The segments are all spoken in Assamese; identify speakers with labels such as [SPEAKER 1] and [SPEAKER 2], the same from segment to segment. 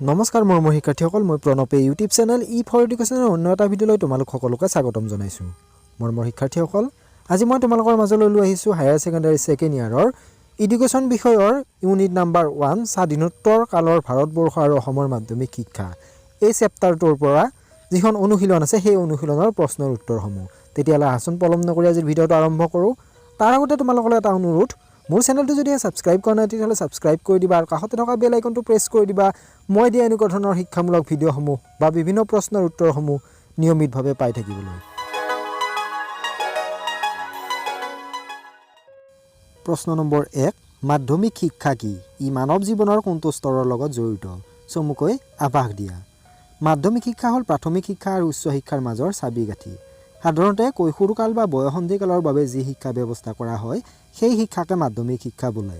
[SPEAKER 1] নমস্কাৰ মৰমৰ শিক্ষাৰ্থীসকল, মই প্ৰণৱে ইউটিউব চেনেল ফৰ এডুকেশ্যনৰ অন্য এটা ভিডিঅ'লৈ তোমালোক সকলোকে স্বাগতম জনাইছোঁ। মৰমৰ শিক্ষাৰ্থীসকল, আজি মই তোমালোকৰ মাজলৈ লৈ আহিছোঁ হায়াৰ ছেকেণ্ডাৰী ছেকেণ্ড ইয়াৰৰ এডুকেশ্যন বিষয়ৰ ইউনিট নাম্বাৰ 1 স্বাধীনোত্তৰ কালৰ ভাৰতবৰ্ষ আৰু অসমৰ মাধ্যমিক শিক্ষা। এই চেপ্টাৰটোৰ পৰা যিখন অনুশীলন আছে সেই অনুশীলনৰ প্ৰশ্নৰ উত্তৰসমূহ। তেতিয়াহ'লে আহচোন পলম নকৰি আজি ভিডিঅ'টো আৰম্ভ কৰোঁ। তাৰ আগতে তোমালোকলৈ এটা অনুৰোধ, মোৰ চেনেলটো যদি ছাবস্ক্ৰাইব কৰা নাই তেতিয়াহ'লে ছাবস্ক্ৰাইব কৰি দিবা আৰু কাষতে থকা বেল আইকনটো প্ৰেছ কৰি দিবা। মই দিয়া এনেকুৱা ধৰণৰ শিক্ষামূলক ভিডিঅ'সমূহ বা বিভিন্ন প্ৰশ্নৰ উত্তৰসমূহ নিয়মিতভাৱে পাই থাকিবলৈ। প্ৰশ্ন নম্বৰ 1, মাধ্যমিক শিক্ষা কি? ই মানৱ জীৱনৰ কোনটো স্তৰৰ লগত জড়িত? চমুকৈ আভাস দিয়া। মাধ্যমিক শিক্ষা হ'ল প্ৰাথমিক শিক্ষা আৰু উচ্চ শিক্ষাৰ মাজৰ চাবিকাঠি। সাধাৰণতে কৈশোৰকাল বা বয়সন্ধিকালৰ বাবে যি শিক্ষা ব্যৱস্থা কৰা হয় সেই শিক্ষাকে মাধ্যমিক শিক্ষা বোলে।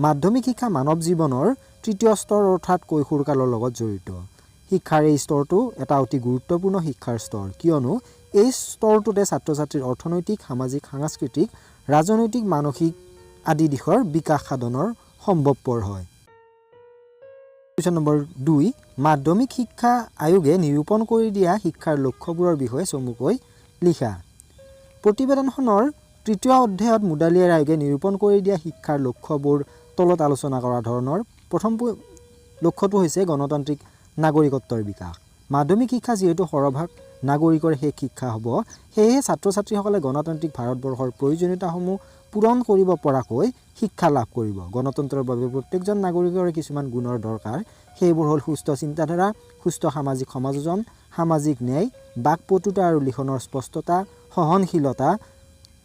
[SPEAKER 1] মাধ্যমিক শিক্ষা মানৱ জীৱনৰ তৃতীয় স্তৰ অৰ্থাৎ কৈশোৰকালৰ লগত জড়িত। শিক্ষাৰ এই স্তৰটো এটা অতি গুৰুত্বপূৰ্ণ শিক্ষাৰ স্তৰ, কিয়নো এই স্তৰটোতে ছাত্ৰ ছাত্ৰীৰ অৰ্থনৈতিক, সামাজিক, সাংস্কৃতিক, ৰাজনৈতিক, মানসিক আদি দিশৰ বিকাশ সাধনৰ সম্ভৱপৰ হয়। কুৱেশ্যন নম্বৰ 2, মাধ্যমিক শিক্ষা আয়োগে নিৰূপণ কৰি দিয়া শিক্ষাৰ লক্ষ্যবোৰৰ বিষয়ে চমুকৈ লিখা। প্ৰতিবেদনখনৰ 3য় অধ্যায়ত মুডালিয়াৰ আয়োগে নিৰূপণ কৰি দিয়া শিক্ষাৰ লক্ষ্যবোৰ তলত আলোচনা কৰা ধৰণৰ। প্ৰথম লক্ষ্যটো হৈছে গণতান্ত্ৰিক নাগৰিকত্বৰ বিকাশ। মাধ্যমিক শিক্ষা যিহেতু সৰহভাগ নাগৰিকৰ শেষ শিক্ষা হ'ব, সেয়েহে ছাত্ৰ ছাত্ৰীসকলে গণতান্ত্ৰিক ভাৰতবৰ্ষৰ প্ৰয়োজনীয়তাসমূহ পূৰণ কৰিব পৰাকৈ শিক্ষা লাভ কৰিব। গণতন্ত্ৰৰ বাবে প্ৰত্যেকজন নাগৰিকৰে কিছুমান গুণৰ দৰকাৰ। সেইবোৰ হ'ল সুস্থ চিন্তাধাৰা, সুস্থ সামাজিক সমাযোজন, সামাজিক ন্যায়, বাকপটুতা আৰু লিখনৰ স্পষ্টতা, সহনশীলতা,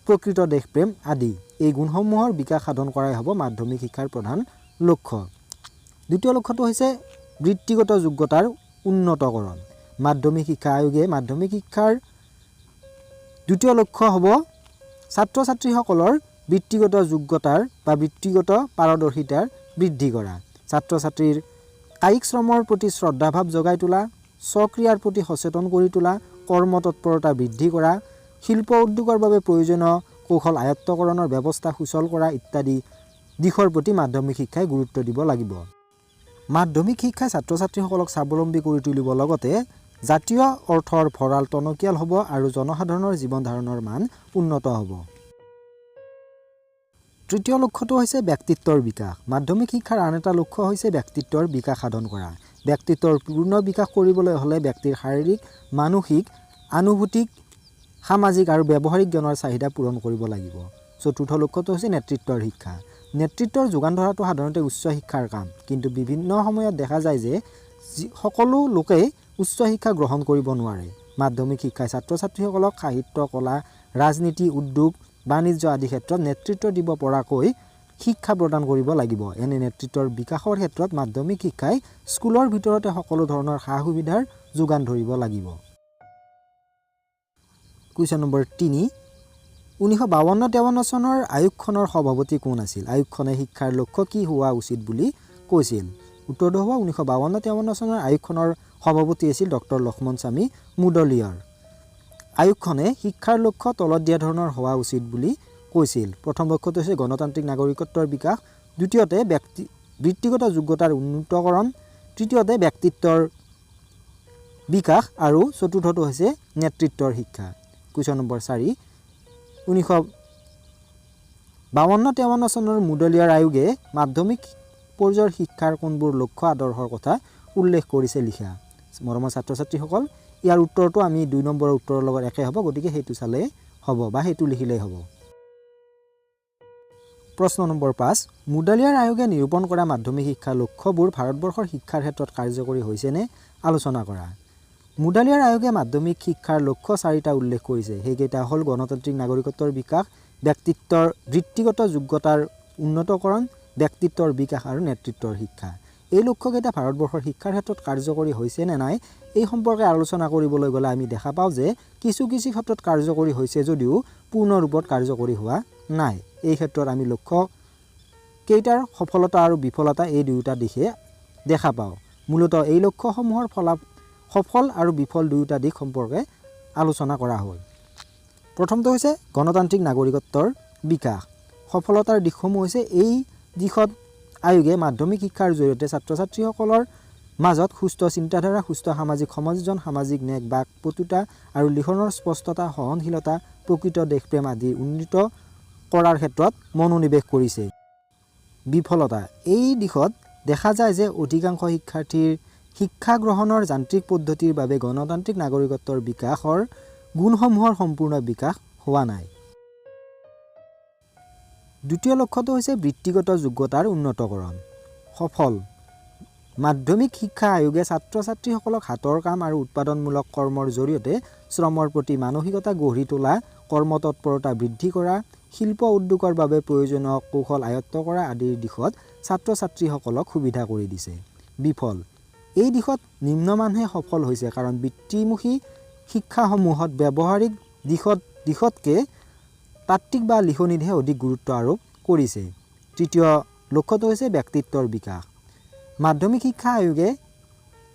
[SPEAKER 1] প্ৰকৃত দেশপ্ৰেম আদি। এই গুণসমূহৰ বিকাশ সাধন কৰাই হ'ব মাধ্যমিক শিক্ষাৰ প্ৰধান লক্ষ্য। দ্বিতীয় লক্ষ্যটো হৈছে বৃত্তিগত যোগ্যতাৰ উন্নতকৰণ। মাধ্যমিক শিক্ষা আয়োগে মাধ্যমিক শিক্ষাৰ দ্বিতীয় লক্ষ্য হ'ব ছাত্ৰ ছাত্ৰীসকলৰ বৃত্তিগত যোগ্যতাৰ বা বৃত্তিগত পাৰদৰ্শিতাৰ বৃদ্ধি কৰা, ছাত্ৰ ছাত্ৰীৰ কায়িক শ্ৰমৰ প্ৰতি শ্ৰদ্ধাভাৱ জগাই তোলা, স্বক্ৰিয়াৰ প্ৰতি সচেতন কৰি তোলা, কৰ্মতৎপৰতা বৃদ্ধি কৰা, শিল্প উদ্যোগৰ বাবে প্ৰয়োজনীয় কৌশল আয়ত্তকৰণৰ ব্যৱস্থা সুচল কৰা ইত্যাদি দিশৰ প্ৰতি মাধ্যমিক শিক্ষাই গুৰুত্ব দিব লাগিব। মাধ্যমিক শিক্ষাই ছাত্ৰ ছাত্ৰীসকলক স্বাৱলম্বী কৰি তুলিব লগতে জাতীয় অৰ্থৰ ভঁৰাল টনকিয়াল হ'ব আৰু জনসাধাৰণৰ জীৱন ধাৰণৰ মান উন্নত হ'ব। তৃতীয় লক্ষ্যটো হৈছে ব্যক্তিত্বৰ বিকাশ। মাধ্যমিক শিক্ষাৰ আন এটা লক্ষ্য হৈছে ব্যক্তিত্বৰ বিকাশ সাধন কৰা। ব্যক্তিত্বৰ পূৰ্ণ বিকাশ কৰিবলৈ হ'লে ব্যক্তিৰ শাৰীৰিক, মানসিক, আনুভূতিক, সামাজিক আৰু ব্যৱহাৰিক জ্ঞানৰ চাহিদা পূৰণ কৰিব লাগিব। চতুৰ্থ লক্ষ্যটো হৈছে নেতৃত্বৰ শিক্ষা। নেতৃত্বৰ যোগান ধৰাটো সাধাৰণতে উচ্চ শিক্ষাৰ কাম, কিন্তু বিভিন্ন সময়ত দেখা যায় যে সকলো লোকেই উচ্চ শিক্ষা গ্ৰহণ কৰিব নোৱাৰে। মাধ্যমিক শিক্ষাই ছাত্ৰ ছাত্ৰীসকলক সাহিত্য, কলা, ৰাজনীতি, উদ্যোগ, বাণিজ্য আদি ক্ষেত্ৰত নেতৃত্ব দিব পৰাকৈ শিক্ষা প্ৰদান কৰিব লাগিব। এনে নেতৃত্বৰ বিকাশৰ ক্ষেত্ৰত মাধ্যমিক শিক্ষাই স্কুলৰ ভিতৰতে সকলো ধৰণৰ সা সুবিধাৰ যোগান ধৰিব লাগিব। কুৱেশ্যন নম্বৰ 3, 1952-53 চনৰ আয়োগখনৰ সভাপতি কোন আছিল? আয়োগখনে শিক্ষাৰ লক্ষ্য কি হোৱা উচিত বুলি কৈছিল? উত্তৰটো হ'ব 1952-53 চনৰ আয়োগখনৰ সভাপতি আছিল ডক্টৰ লক্ষ্মণস্বামী মুডলিয়াৰ। আয়োগখনে শিক্ষাৰ লক্ষ্য তলত দিয়া ধৰণৰ হোৱা উচিত বুলি কৈছিল। প্ৰথম লক্ষ্যটো হৈছে গণতান্ত্ৰিক নাগৰিকত্বৰ বিকাশ, দ্বিতীয়তে বৃত্তিগত যোগ্যতাৰ উন্নীতকৰণ, তৃতীয়তে ব্যক্তিত্বৰ বিকাশ আৰু চতুৰ্থটো হৈছে নেতৃত্বৰ শিক্ষা। কুৱেশ্যন নম্বৰ 4, 1952-53 চনৰ মুডলিয়াৰ আয়োগে মাধ্যমিক পৰ্যায়ৰ শিক্ষাৰ কোনবোৰ লক্ষ্য আদৰ্শৰ কথা উল্লেখ কৰিছে লিখা। মৰমৰ ছাত্ৰ ছাত্ৰীসকল, ইয়াৰ উত্তৰটো আমি 2 নম্বৰৰ উত্তৰৰ লগত একে হ'ব, গতিকে সেইটো চালেই হ'ব বা সেইটো লিখিলেই হ'ব। প্ৰশ্ন নম্বৰ 5, মুডলিয়াৰ আয়োগে নিৰূপণ কৰা মাধ্যমিক শিক্ষাৰ লক্ষ্যবোৰ ভাৰতবৰ্ষৰ শিক্ষাৰ ক্ষেত্ৰত কাৰ্যকৰী হৈছেনে আলোচনা কৰা। মুডলিয়াৰ আয়োগে মাধ্যমিক শিক্ষাৰ লক্ষ্য 4টা উল্লেখ কৰিছে। সেইকেইটা হ'ল গণতান্ত্ৰিক নাগৰিকত্বৰ বিকাশ, বৃত্তিগত যোগ্যতাৰ উন্নতকৰণ, ব্যক্তিত্বৰ বিকাশ আৰু নেতৃত্বৰ শিক্ষা। এই লক্ষ্যকেইটা ভাৰতবৰ্ষৰ শিক্ষাৰ ক্ষেত্ৰত কাৰ্যকৰী হৈছে নে নাই এই সম্পৰ্কে আলোচনা কৰিবলৈ গ'লে আমি দেখা পাওঁ যে কিছু কিছু ক্ষেত্ৰত কাৰ্যকৰী হৈছে যদিও পূৰ্ণ ৰূপত কাৰ্যকৰী হোৱা নাই। এই ক্ষেত্ৰত আমি লক্ষ্য কেইটাৰ সফলতা আৰু বিফলতা এই দুয়োটা দিশে দেখা পাওঁ। মূলতঃ এই লক্ষ্যসমূহৰ সফল আৰু বিফল দুয়োটা দিশ সম্পৰ্কে আলোচনা কৰা হ'ল। প্ৰথমটো হৈছে গণতান্ত্ৰিক নাগৰিকত্বৰ বিকাশ। সফলতাৰ দিশসমূহ হৈছে এই দিশত আয়োগে মাধ্যমিক শিক্ষাৰ জৰিয়তে ছাত্ৰ ছাত্ৰীসকলৰ মাজত সুস্থ চিন্তাধাৰা, সুস্থ সামাজিক সমাযোজন, সামাজিক ন্যায়, বাক পটুতা আৰু লিখনৰ স্পষ্টতা, সহনশীলতা, প্ৰকৃত দেশপ্ৰেম আদি উন্নীত কৰাৰ ক্ষেত্ৰত মনোনিৱেশ কৰিছে। বিফলতা: এই দিশত দেখা যায় যে অধিকাংশ শিক্ষাৰ্থীৰ শিক্ষা গ্ৰহণৰ যান্ত্ৰিক পদ্ধতিৰ বাবে গণতান্ত্ৰিক নাগৰিকত্বৰ বিকাশৰ গুণসমূহৰ সম্পূৰ্ণ বিকাশ হোৱা নাই। দ্বিতীয় লক্ষ্যটো হৈছে বৃত্তিগত যোগ্যতাৰ উন্নতকৰণ। সফল: মাধ্যমিক শিক্ষা আয়োগে ছাত্ৰ ছাত্ৰীসকলক হাতৰ কাম আৰু উৎপাদনমূলক কৰ্মৰ জৰিয়তে শ্ৰমৰ প্ৰতি মানসিকতা গঢ়ি তোলা, কৰ্মতৎপৰতা বৃদ্ধি কৰা, শিল্প উদ্যোগৰ বাবে প্ৰয়োজনীয় কৌশল আয়ত্ত কৰা আদিৰ দিশত ছাত্ৰ ছাত্ৰীসকলক সুবিধা কৰি দিছে। বিফল: এই দিশত নিম্নমানহে সফল হৈছে, কাৰণ বৃত্তিমুখী শিক্ষাসমূহত ব্যৱহাৰিক দিশতকৈ তাত্ত্বিক বা লিখনিতহে অধিক গুৰুত্ব আৰোপ কৰিছে। তৃতীয় লক্ষ্যটো হৈছে ব্যক্তিত্বৰ বিকাশ। মাধ্যমিক শিক্ষা আয়োগে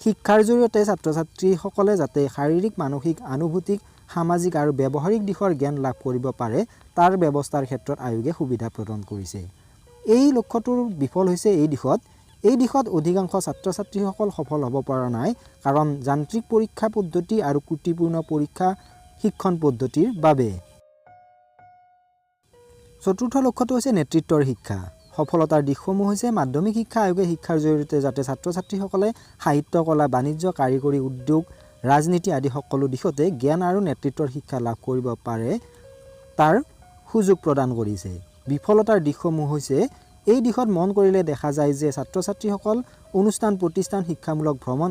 [SPEAKER 1] শিক্ষাৰ জৰিয়তে ছাত্ৰ ছাত্ৰীসকলে যাতে শাৰীৰিক, মানসিক, আনুভূতিক, সামাজিক আৰু ব্যৱহাৰিক দিশৰ জ্ঞান লাভ কৰিব পাৰে তাৰ ব্যৱস্থাৰ ক্ষেত্ৰত আয়োগে সুবিধা প্ৰদান কৰিছে। এই লক্ষ্যটোৰ বিফল হৈছে এই দিশত অধিকাংশ ছাত্ৰ ছাত্ৰীসকল সফল হ'ব পৰা নাই, কাৰণ যান্ত্ৰিক পৰীক্ষা পদ্ধতি আৰু ত্ৰুটিপূৰ্ণ পৰীক্ষা শিক্ষণ পদ্ধতিৰ বাবে। চতুৰ্থ লক্ষ্যটো হৈছে নেতৃত্বৰ শিক্ষা। সফলতাৰ দিশসমূহ হৈছে মাধ্যমিক শিক্ষা আয়োগে শিক্ষাৰ জৰিয়তে যাতে ছাত্ৰ ছাত্ৰীসকলে সাহিত্য, কলা, বাণিজ্য, কাৰিকৰী, উদ্যোগ, ৰাজনীতি আদি সকলো দিশতে জ্ঞান আৰু নেতৃত্বৰ শিক্ষা লাভ কৰিব পাৰে তাৰ সুযোগ প্ৰদান কৰিছে। বিফলতাৰ দিশসমূহ হৈছে এই দিশত মন কৰিলে দেখা যায় যে ছাত্ৰ ছাত্ৰীসকল অনুষ্ঠান, প্ৰতিষ্ঠান, শিক্ষামূলক ভ্ৰমণ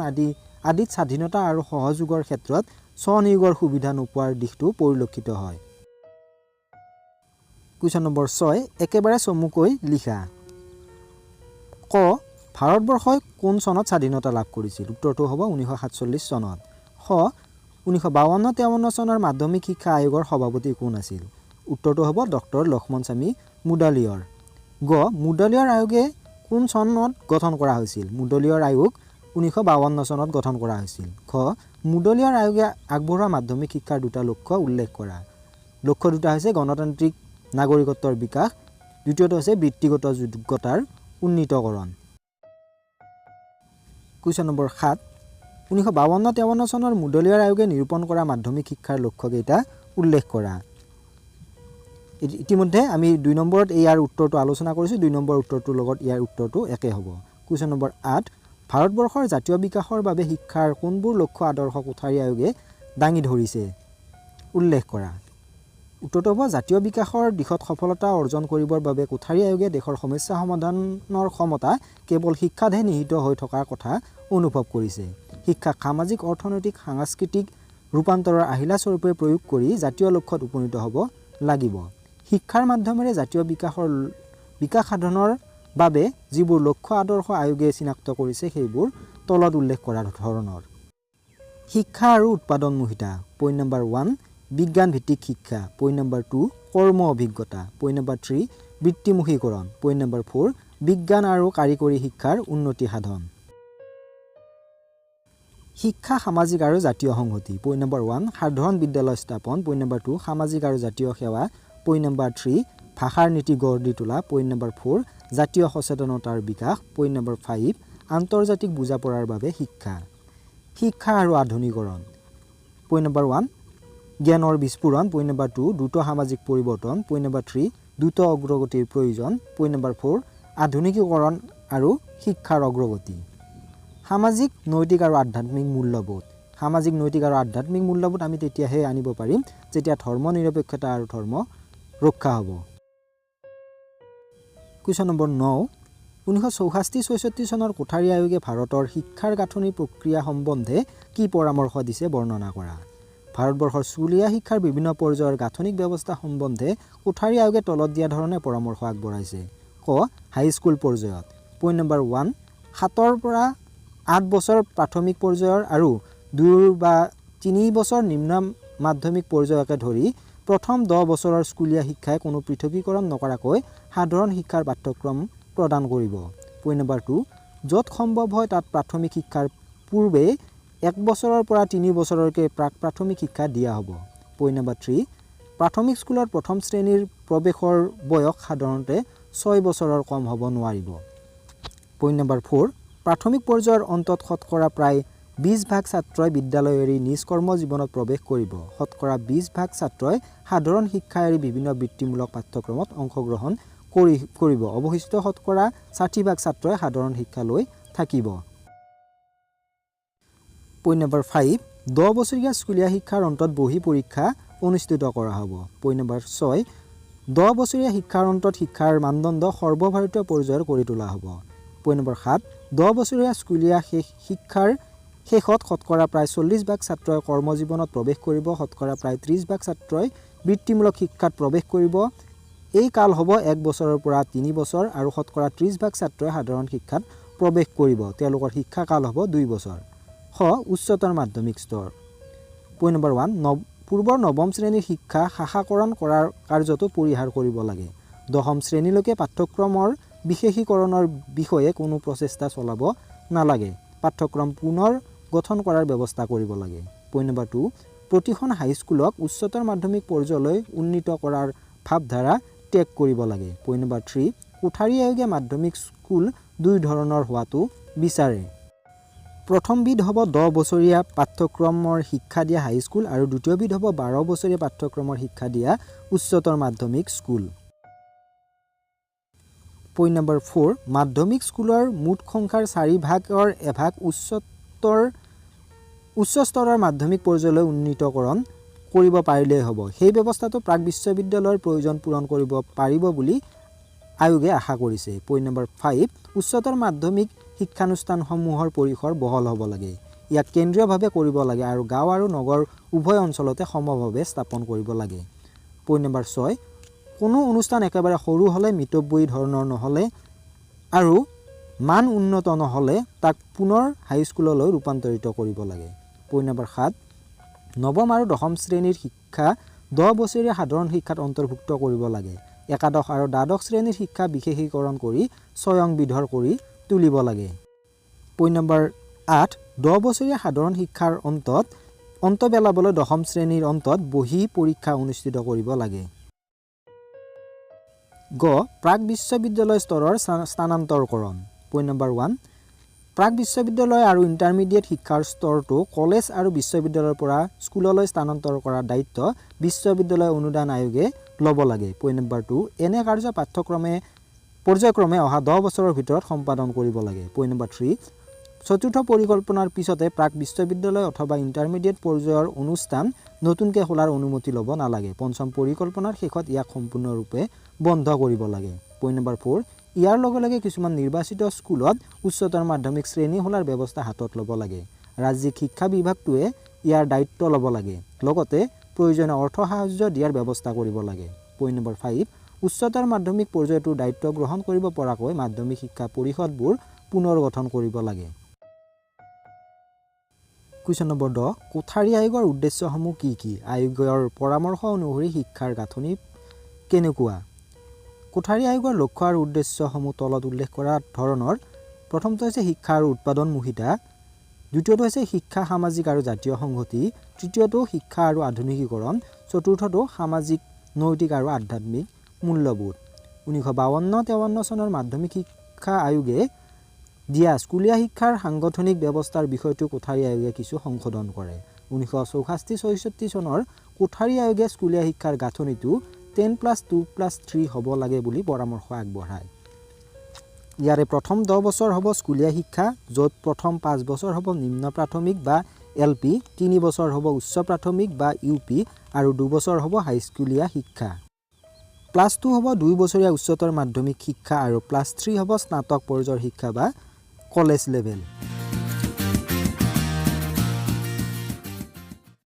[SPEAKER 1] আদিত স্বাধীনতা আৰু সহযোগৰ ক্ষেত্ৰত স্বনিয়োগৰ সুবিধা নোপোৱাৰ দিশটো পৰিলক্ষিত হয়। কুৱেশ্যন নম্বৰ 6, একেবাৰে চমুকৈ লিখা। ক. ভাৰতবৰ্ষই কোন চনত স্বাধীনতা লাভ কৰিছিল? উত্তৰটো হ'ব 1947 চনত। খ. 1952-53 চনৰ মাধ্যমিক শিক্ষা আয়োগৰ সভাপতি কোন আছিল? উত্তৰটো হ'ব ডক্টৰ লক্ষ্মণস্বামী মুডালিয়ৰ। গ. মুডালিয়ৰ আয়োগে কোন চনত গঠন কৰা হৈছিল? মুডালিয়ৰ আয়োগ 1952 চনত গঠন কৰা হৈছিল। খ. মুডালিয়ৰ আয়োগে আগবঢ়োৱা মাধ্যমিক শিক্ষাৰ দুটা লক্ষ্য উল্লেখ কৰা। লক্ষ্য দুটা হৈছে গণতান্ত্ৰিক নাগৰিকত্বৰ বিকাশ, দ্বিতীয়টো হৈছে বৃত্তিগত যোগ্যতাৰ উন্নীতকৰণ। কুৱেশ্যন নম্বৰ 7, 1952-53 চনৰ মুডালিয়ৰ আয়োগে নিৰূপণ কৰা মাধ্যমিক শিক্ষাৰ লক্ষ্যকেইটা উল্লেখ কৰা। ইতিমধ্যে আমি 2 নম্বৰত ইয়াৰ উত্তৰটো আলোচনা কৰিছোঁ। 2 নম্বৰ উত্তৰটোৰ লগত ইয়াৰ উত্তৰটো একে হ'ব। কুৱেশ্যন নম্বৰ 8, ভাৰতবৰ্ষৰ জাতীয় বিকাশৰ বাবে শিক্ষাৰ কোনবোৰ লক্ষ্য আদৰ্শ কোঠাৰী আয়োগে দাঙি ধৰিছে? উল্লেখ কৰা। উত্তৰটো হ'ব জাতীয় বিকাশৰ দিশত সফলতা অৰ্জন কৰিবৰ বাবে কোঠাৰী আয়োগে দেশৰ সমস্যা সমাধানৰ ক্ষমতা কেৱল শিক্ষাতহে নিহিত হৈ থকাৰ কথা অনুভৱ কৰিছে। শিক্ষাক সামাজিক, অৰ্থনৈতিক, সাংস্কৃতিক ৰূপান্তৰৰ আহিলা স্বৰূপে প্ৰয়োগ কৰি জাতীয় লক্ষ্যত উপনীত হ'ব লাগিব। শিক্ষাৰ মাধ্যমেৰে জাতীয় বিকাশ সাধনৰ বাবে যিবোৰ লক্ষ্য আদৰ্শ আয়োগে চিনাক্ত কৰিছে সেইবোৰ তলত উল্লেখ কৰা ধৰণৰ। শিক্ষা আৰু উৎপাদনমুখিতা। পইণ্ট নম্বৰ 1, বিজ্ঞান ভিত্তিক শিক্ষা। পইণ্ট নম্বৰ 2, কৰ্ম অভিজ্ঞতা। Point number 3, বৃত্তিমুখীকৰণ। পইণ্ট নম্বৰ 4, বিজ্ঞান আৰু কাৰিকৰী শিক্ষাৰ উন্নতি সাধন। শিক্ষা, সামাজিক আৰু জাতীয় সংহতি। পইণ্ট নম্বৰ 1, সাধাৰণ বিদ্যালয় স্থাপন। পইণ্ট নম্বৰ 2, সামাজিক আৰু জাতীয় সেৱা। পইণ্ট নম্বৰ 3, ভাষাৰ নীতি গঢ় দি তোলা। পইণ্ট নম্বৰ 4, জাতীয় সচেতনতাৰ বিকাশ। পইণ্ট নম্বৰ 5, আন্তৰ্জাতিক বুজাপৰাৰ বাবে শিক্ষা। শিক্ষা আৰু আধুনিকৰণ। পইণ্ট নম্বৰ 1, জ্ঞানৰ বিস্ফোৰণ। পইণ্ট নম্বৰ 2, দ্ৰুত সামাজিক পৰিৱৰ্তন। পইণ্ট নম্বৰ 3, দ্ৰুত অগ্ৰগতিৰ প্ৰয়োজন। পইণ্ট নম্বৰ 4, আধুনিকীকৰণ আৰু শিক্ষাৰ অগ্ৰগতি। সামাজিক, নৈতিক আৰু আধ্যাত্মিক মূল্যবোধ। সামাজিক, নৈতিক আৰু আধ্যাত্মিক মূল্যবোধ আমি তেতিয়াহে আনিব পাৰিম যেতিয়া ধৰ্ম নিৰপেক্ষতা আৰু ধৰ্ম ৰক্ষা হ'ব। কুৱেশ্যন নম্বৰ 9, 1964-66 চনৰ কোঠাৰী আয়োগে ভাৰতৰ শিক্ষাৰ গাঁথনি প্ৰক্ৰিয়া সম্বন্ধে কি পৰামৰ্শ দিছে বৰ্ণনা কৰা। ভাৰতবৰ্ষৰ স্কুলীয়া শিক্ষাৰ বিভিন্ন পৰ্যায়ৰ গাঁথনিক ব্যৱস্থা সম্বন্ধে কোঠাৰী আয়োগে তলত দিয়া ধৰণে পৰামৰ্শ আগবঢ়াইছে। ক. হাইস্কুল পৰ্যায়ত। পইণ্ট নম্বৰ 1, 7 পৰা 8 বছৰ প্ৰাথমিক পৰ্যায়ৰ আৰু 2 বা 3 বছৰ নিম্ন মাধ্যমিক পৰ্যায়কে ধৰি প্ৰথম 10 বছৰৰ স্কুলীয়া শিক্ষাই কোনো পৃথকীকৰণ নকৰাকৈ সাধাৰণ শিক্ষাৰ পাঠ্যক্ৰম প্ৰদান কৰিব। পইণ্ট নম্বৰ 2, য'ত সম্ভৱ হয় তাত প্ৰাথমিক শিক্ষাৰ পূৰ্বে 1 বছৰৰ পৰা 3 বছৰলৈকে প্ৰাথমিক শিক্ষা দিয়া হ'ব। পইণ্ট নম্বৰ 3, প্ৰাথমিক স্কুলৰ প্ৰথম শ্ৰেণীৰ প্ৰৱেশৰ বয়স সাধাৰণতে 6 বছৰৰ কম হ'ব নোৱাৰিব। পইণ্ট নম্বৰ 4, প্ৰাথমিক পৰ্যায়ৰ অন্তত শতকৰা প্ৰায় 20% ছাত্ৰই বিদ্যালয় এৰি নিজ কৰ্মজীৱনত প্ৰৱেশ কৰিব। শতকৰা 20% ছাত্ৰই সাধাৰণ শিক্ষা এৰি বিভিন্ন বৃত্তিমূলক পাঠ্যক্ৰমত অংশগ্ৰহণ কৰিব। অৱশিষ্ট শতকৰা 60% ছাত্ৰই সাধাৰণ শিক্ষা লৈ থাকিব। পইণ্ট নম্বৰ 5, 10 বছৰীয়া স্কুলীয়া শিক্ষাৰ অন্তত বহি পৰীক্ষা অনুষ্ঠিত কৰা হ'ব। পইণ্ট নম্বৰ 6, 10 বছৰীয়া শিক্ষাৰ অন্তত শিক্ষাৰ মানদণ্ড সৰ্বভাৰতীয় পৰ্যায়ৰ কৰি তোলা হ'ব। পইণ্ট নম্বৰ 7, 10 বছৰীয়া স্কুলীয়া শিক্ষাৰ শেষত শতকৰা প্ৰায় 40% ছাত্ৰই কৰ্মজীৱনত প্ৰৱেশ কৰিব। শতকৰা প্ৰায় 30% ছাত্ৰই বৃত্তিমূলক শিক্ষাত প্ৰৱেশ কৰিব। এই কাল হ'ব 1 বছৰৰ পৰা 3 বছৰ আৰু শতকৰা 30% ছাত্ৰই সাধাৰণ শিক্ষাত প্ৰৱেশ কৰিব। তেওঁলোকৰ শিক্ষাকাল হ'ব 2 বছৰ। উচ্চতৰ মাধ্যমিক স্তৰ। পইণ্ট নম্বৰ 1, পূৰ্বৰ 9ম শ্ৰেণীৰ শিক্ষা শাখাকৰণ কৰাৰ কাৰ্যটো পৰিহাৰ কৰিব লাগে। 10ম শ্ৰেণীলৈকে পাঠ্যক্ৰমৰ বিশেষীকৰণৰ বিষয়ে কোনো প্ৰচেষ্টা চলাব নালাগে। পাঠ্যক্ৰম পুনৰ গঠন কৰাৰ ব্যৱস্থা কৰিব লাগে। পইণ্ট নম্বৰ 2, প্ৰতিখন হাইস্কুলক উচ্চতৰ মাধ্যমিক পৰ্যায়লৈ উন্নীত কৰাৰ ভাৱধাৰা ত্যাগ কৰিব লাগে। পইণ্ট নম্বৰ 3, কোঠাৰী আয়োগে মাধ্যমিক স্কুল 2 ধৰণৰ হোৱাটো বিচাৰে। প্ৰথমবিধ হ'ব 10 বছৰীয়া পাঠ্যক্ৰমৰ শিক্ষা দিয়া হাইস্কুল আৰু দ্বিতীয়বিধ হ'ব 12 বছৰীয়া পাঠ্যক্ৰমৰ শিক্ষা দিয়া উচ্চতৰ মাধ্যমিক স্কুল। পইণ্ট নম্বৰ 4, মাধ্যমিক স্কুলৰ মুঠ সংখ্যাৰ 4/1 উচ্চ স্তৰৰ মাধ্যমিক পৰ্যায়লৈ উন্নীতকৰণ কৰিব পাৰিলেই হ'ব। সেই ব্যৱস্থাটো প্ৰাক বিশ্ববিদ্যালয়ৰ প্ৰয়োজন পূৰণ কৰিব পাৰিব বুলি আয়োগে আশা কৰিছে। পইণ্ট নম্বৰ 5, উচ্চতৰ মাধ্যমিক শিক্ষানুষ্ঠানসমূহৰ পৰিসৰ বহল হ'ব লাগে। ইয়াক কেন্দ্ৰীয়ভাৱে কৰিব লাগে আৰু গাঁও আৰু নগৰ উভয় অঞ্চলতে সমভাৱে স্থাপন কৰিব লাগে। পইণ্ট নম্বৰ 6, কোনো অনুষ্ঠান একেবাৰে সৰু হ'লে মিতব্যয়ী ধৰণৰ নহ'লে আৰু মান উন্নত নহ'লে তাক পুনৰ হাইস্কুললৈ ৰূপান্তৰিত কৰিব লাগে। পইণ্ট নম্বৰ 7, 9ম আৰু 10ম শ্ৰেণীৰ শিক্ষা 10 বছৰীয়া সাধাৰণ শিক্ষাত অন্তৰ্ভুক্ত কৰিব লাগে। একাদশ আৰু দ্বাদশ শ্ৰেণীৰ শিক্ষা বিশেষীকৰণ কৰি স্বয়ংবিধৰ কৰি তুলিব লাগে। পইণ্ট নম্বৰ 8, 10 বছৰীয়া সাধাৰণ শিক্ষাৰ অন্ত পেলাবলৈ 10ম শ্ৰেণীৰ অন্তত বহি পৰীক্ষা অনুষ্ঠিত কৰিব লাগে। প্ৰাক বিশ্ববিদ্যালয় স্তৰৰ স্থানান্তৰকৰণ। পইণ্ট নম্বৰ 1, প্ৰাক বিশ্ববিদ্যালয় আৰু ইণ্টাৰমিডিয়েট শিক্ষাৰ স্তৰটো কলেজ আৰু বিশ্ববিদ্যালয়ৰ পৰা স্কুললৈ স্থানান্তৰ কৰাৰ দায়িত্ব বিশ্ববিদ্যালয় অনুদান আয়োগে ল'ব লাগে। পইণ্ট নম্বৰ 2, এনে কাৰ্য পৰ্যায়ক্ৰমে অহা 10 বছৰৰ ভিতৰত সম্পাদন কৰিব লাগে। পইণ্ট নম্বৰ 3, চতুৰ্থ পৰিকল্পনাৰ পিছতে প্ৰাক বিশ্ববিদ্যালয় অথবা ইণ্টাৰমিডিয়েট পৰ্যায়ৰ অনুষ্ঠান নতুনকৈ খোলাৰ অনুমতি ল'ব নালাগে। পঞ্চম পৰিকল্পনাৰ শেষত ইয়াক সম্পূৰ্ণৰূপে বন্ধ কৰিব লাগে। পইণ্ট নম্বৰ 4, ইয়াৰ লগে লগে কিছুমান নিৰ্বাচিত স্কুলত উচ্চতৰ মাধ্যমিক শ্ৰেণী খোলাৰ ব্যৱস্থা হাতত ল'ব লাগে। ৰাজ্যিক শিক্ষা বিভাগটোৱে ইয়াৰ দায়িত্ব ল'ব লাগে। লগতে প্ৰয়োজনীয় অৰ্থ সাহায্য দিয়াৰ ব্যৱস্থা কৰিব লাগে। পইণ্ট নম্বৰ 5, উচ্চতৰ মাধ্যমিক পৰ্যায়টোৰ দায়িত্ব গ্ৰহণ কৰিব পৰাকৈ মাধ্যমিক শিক্ষা পৰিষদবোৰ পুনৰ গঠন কৰিব লাগে। কুৱেশ্যন নম্বৰ 10, কোঠাৰী আয়োগৰ উদ্দেশ্যসমূহ কি কি? আয়োগৰ পৰামৰ্শ অনুসৰি শিক্ষাৰ গাঁথনি কেনেকুৱা? কোঠাৰী আয়োগৰ লক্ষ্য আৰু উদ্দেশ্যসমূহ তলত উল্লেখ কৰা ধৰণৰ। প্ৰথমটো হৈছে শিক্ষা আৰু উৎপাদনমুখিতা, দ্বিতীয়টো হৈছে শিক্ষা সামাজিক আৰু জাতীয় সংহতি, তৃতীয়টো শিক্ষা আৰু আধুনিকীকৰণ, চতুৰ্থটো সামাজিক নৈতিক আৰু আধ্যাত্মিক মূল্যবোধ। 1952-53 চনৰ মাধ্যমিক শিক্ষা আয়োগে দিয়া স্কুলীয়া শিক্ষাৰ সাংগঠনিক ব্যৱস্থাৰ বিষয়টো কোঠাৰী আয়োগে কিছু সংশোধন কৰে। 1964-66 চনৰ কোঠাৰী আয়োগে স্কুলীয়া শিক্ষাৰ গাঁথনিটো 10+2+3 হ'ব লাগে বুলি পৰামৰ্শ আগবঢ়ায়। ইয়াৰে প্ৰথম 10 বছৰ হ'ব স্কুলীয়া শিক্ষা, য'ত প্ৰথম 5 বছৰ হ'ব নিম্ন প্ৰাথমিক বা LP, 3 বছৰ হ'ব উচ্চ প্ৰাথমিক বা UP আৰু 2 বছৰ হ'ব হাইস্কুলীয়া শিক্ষা। +2 হ'ব 2 বছৰীয়া উচ্চতৰ মাধ্যমিক শিক্ষা আৰু +3 হ'ব স্নাতক পৰ্যায়ৰ শিক্ষা বা কলেজ লেভেল।